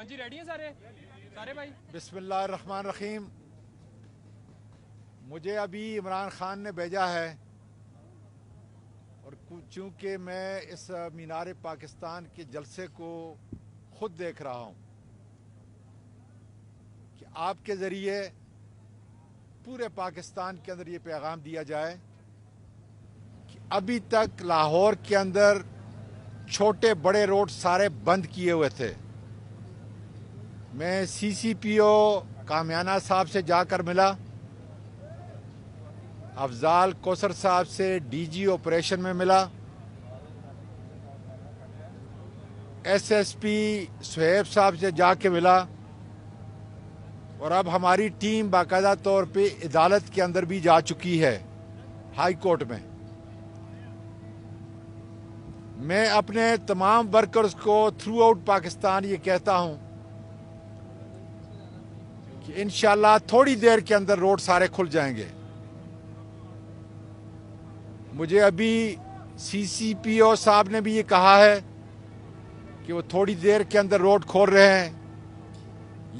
ہاں جی ریڈی ہیں سارے بھائی. بسم اللہ الرحمن الرحیم. مجھے ابھی عمران خان نے بھیجا ہے اور چونکہ میں اس مینار پاکستان کے جلسے کو خود دیکھ رہا ہوں کہ آپ کے ذریعے پورے پاکستان کے اندر یہ پیغام دیا جائے کہ ابھی تک لاہور کے اندر چھوٹے بڑے روڈ سارے بند کیے ہوئے تھے. میں سی سی پی او کامیانہ صاحب سے جا کر ملا, افضال کوثر صاحب سے ڈی جی آپریشن میں ملا, ایس ایس پی سہیب صاحب سے جا کے ملا, اور اب ہماری ٹیم باقاعدہ طور پہ عدالت کے اندر بھی جا چکی ہے, ہائی کورٹ میں. میں اپنے تمام ورکرز کو تھرو آؤٹ پاکستان یہ کہتا ہوں کہ انشاءاللہ تھوڑی دیر کے اندر روڈ سارے کھل جائیں گے. مجھے ابھی سی سی پی او صاحب نے بھی یہ کہا ہے کہ وہ تھوڑی دیر کے اندر روڈ کھول رہے ہیں.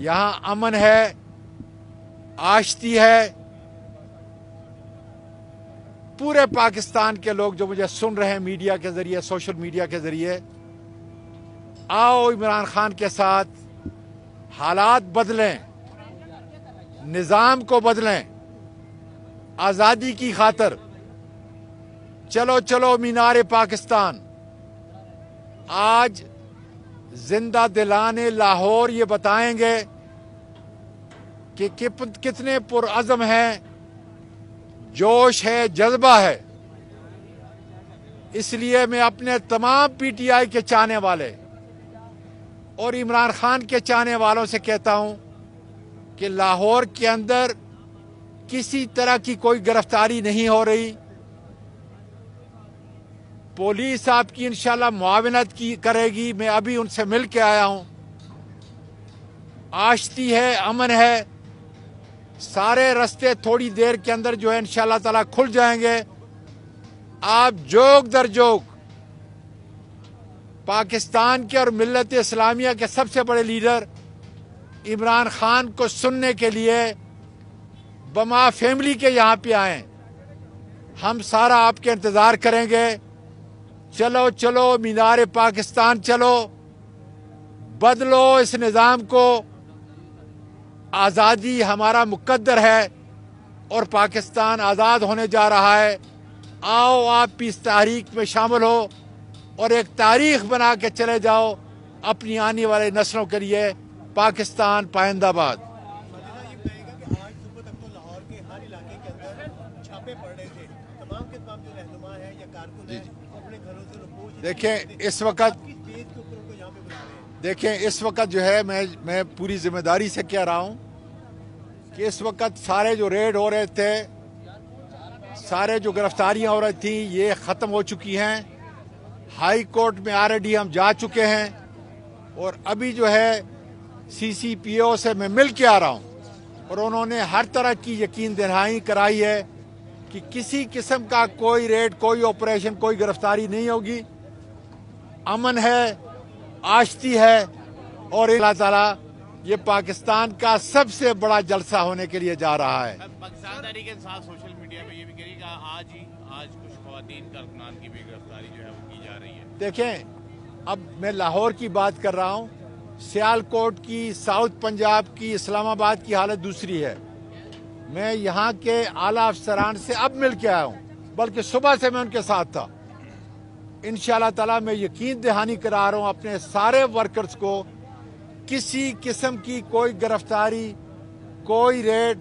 یہاں امن ہے, آشتی ہے. پورے پاکستان کے لوگ جو مجھے سن رہے ہیں میڈیا کے ذریعے, سوشل میڈیا کے ذریعے, آؤ عمران خان کے ساتھ حالات بدلیں, نظام کو بدلیں, آزادی کی خاطر. چلو چلو مینار پاکستان. آج زندہ دلانے لاہور یہ بتائیں گے کہ کتنے پرعزم ہیں, جوش ہے, جذبہ ہے. اس لیے میں اپنے تمام پی ٹی آئی کے چاہنے والے اور عمران خان کے چاہنے والوں سے کہتا ہوں کہ لاہور کے اندر کسی طرح کی کوئی گرفتاری نہیں ہو رہی. پولیس آپ کی انشاءاللہ معاونت کرے گی. میں ابھی ان سے مل کے آیا ہوں. آشتی ہے, امن ہے. سارے رستے تھوڑی دیر کے اندر جو ہے انشاءاللہ تعالیٰ کھل جائیں گے. آپ جوگ در جوگ پاکستان کے اور ملت اسلامیہ کے سب سے بڑے لیڈر عمران خان کو سننے کے لیے بما فیملی کے یہاں پہ آئیں. ہم سارا آپ کے انتظار کریں گے. چلو چلو مینار پاکستان چلو, بدلو اس نظام کو. آزادی ہمارا مقدر ہے اور پاکستان آزاد ہونے جا رہا ہے. آؤ آپ بھی اس تحریک میں شامل ہو اور ایک تاریخ بنا کے چلے جاؤ اپنی آنے والے نسلوں کے لیے. پاکستان پائندہ باد. دیکھیں اس وقت جو ہے میں پوری ذمہ داری سے کہہ رہا ہوں کہ اس وقت سارے جو ریڈ ہو رہے تھے, سارے جو گرفتاریاں ہو رہی تھیں, یہ ختم ہو چکی ہیں. ہائی کورٹ میں آلریڈی ہم جا چکے ہیں اور ابھی جو ہے سی سی پی او سے میں مل کے آ رہا ہوں اور انہوں نے ہر طرح کی یقین دہانی کرائی ہے کہ کسی قسم کا کوئی ریڈ, کوئی آپریشن, کوئی گرفتاری نہیں ہوگی. امن ہے, آشتی ہے اور اللہ تعالیٰ یہ پاکستان کا سب سے بڑا جلسہ ہونے کے لیے جا رہا ہے. پاکستان تحریک انصاف سوشل میڈیا پہ یہ بھی کہہ رہی ہے کہ آج کچھ خواتین کارکنان کی بھی گرفتاری جو ہے وہ کی جا رہی ہے. دیکھیں اب میں لاہور کی بات کر رہا ہوں, سیالکوٹ کی, ساؤتھ پنجاب کی, اسلام آباد کی حالت دوسری ہے. میں یہاں کے اعلیٰ افسران سے اب مل کے آیا ہوں, بلکہ صبح سے میں ان کے ساتھ تھا. انشاءاللہ تعالیٰ میں یقین دہانی کرا رہا ہوں اپنے سارے ورکرز کو, کسی قسم کی کوئی گرفتاری, کوئی ریڈ,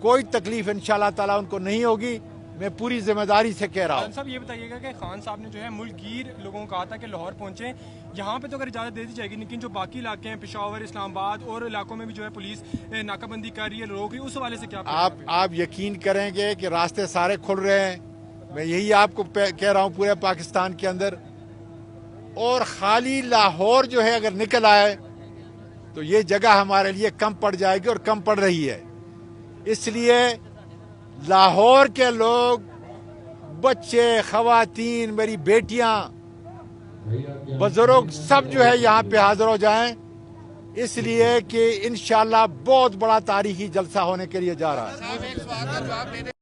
کوئی تکلیف انشاءاللہ تعالیٰ ان کو نہیں ہوگی. میں پوری ذمہ داری سے کہہ رہا ہوں. خان صاحب یہ بتائیے گا کہ خان صاحب نے جو ہے ملک گیر لوگوں کو کہا تھا کہ لاہور پہنچیں, یہاں پہ تو اگر اجازت دے دی جائے گی, لیکن جو باقی علاقے ہیں پشاور, اسلام آباد اور علاقوں میں بھی جو ہے پولیس ناکہ بندی کر رہی ہے, روک رہی ہے, اس حوالے سے کیا آپ یقین کریں گے کہ راستے سارے کھل رہے ہیں. میں یہی آپ کو کہہ رہا ہوں پورے پاکستان کے اندر. اور خالی لاہور جو ہے اگر نکل آئے تو یہ جگہ ہمارے لیے کم پڑ جائے گی اور کم پڑ رہی ہے. اس لیے لاہور کے لوگ, بچے, خواتین, میری بیٹیاں, بزرگ سب جو ہے یہاں پہ حاضر ہو جائیں اس لیے کہ انشاءاللہ بہت بڑا تاریخی جلسہ ہونے کے لیے جا رہا ہے.